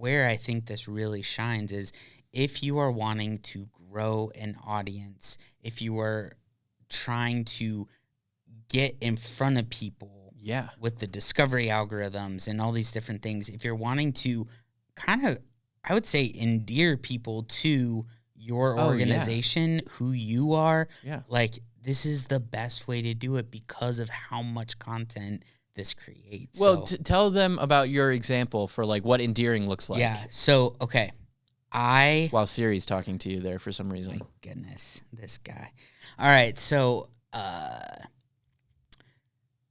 where I think this really shines is if you are wanting to grow an audience, if you are trying to get in front of people with the discovery algorithms and all these different things, if you're wanting to kind of, I would say, endear people to your organization, who you are, like, this is the best way to do it because of how much content this creates. Well, tell them about your example for, like, what endearing looks like. Yeah, so, okay. While Siri's talking to you there for some reason. My goodness, this guy. All right, so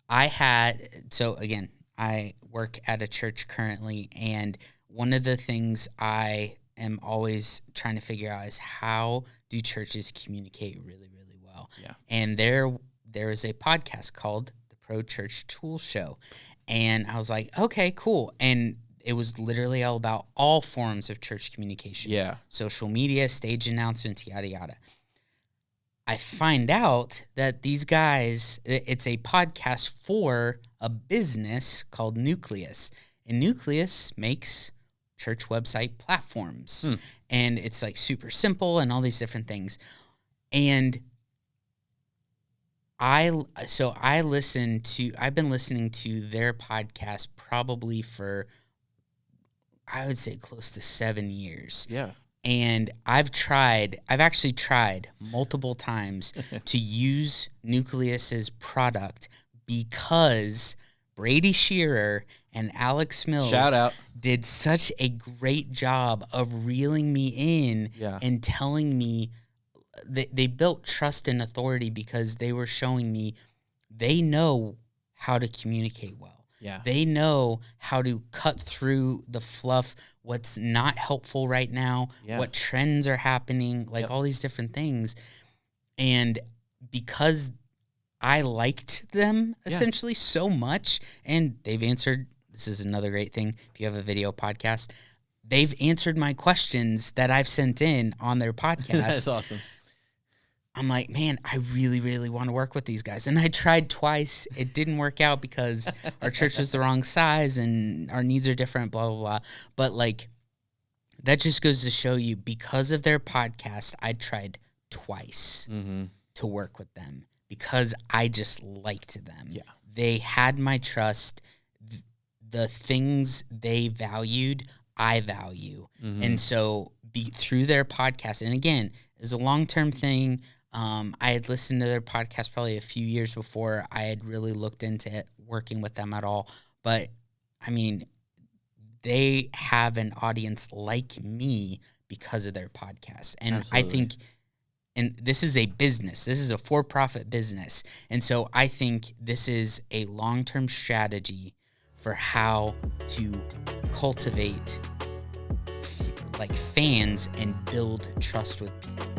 again, I work at a church currently, and one of the things I am always trying to figure out is how do churches communicate really, really well. Yeah. And there is a podcast called The Pro Church Tool Show, and I was like, okay, cool. And it was literally all about all forms of church communication. Yeah. Social media, stage announcements, yada, yada. I find out that these guys, it's a podcast for a business called Nucleus. And Nucleus makes church website platforms. And it's like super simple and all these different things. And I've been listening to their podcast probably for, I would say, close to 7 years. Yeah. And I've actually tried multiple times to use Nucleus's product because Brady Shearer and Alex Mills Shout out. did such a great job of reeling me in and telling me they built trust and authority because they were showing me they know how to communicate well. Yeah. They know how to cut through the fluff, what's not helpful right now, what trends are happening, like all these different things. And because I liked them essentially so much, and they've answered, this is another great thing, if you have a video podcast, they've answered my questions that I've sent in on their podcast. That's awesome. I'm like, man, I really, really want to work with these guys. And I tried twice. It didn't work out because our church was the wrong size and our needs are different, blah, blah, blah. But, like, that just goes to show you, because of their podcast, I tried twice to work with them because I just liked them. Yeah. They had my trust. The things they valued, I value. And so through their podcast, and again, it was a long-term thing. I had listened to their podcast probably a few years before I had really looked into it, working with them at all. But, I mean, they have an audience like me because of their podcast. And Absolutely. I think, and this is a business. This is a for-profit business. And so I think this is a long-term strategy for how to cultivate, like, fans and build trust with people.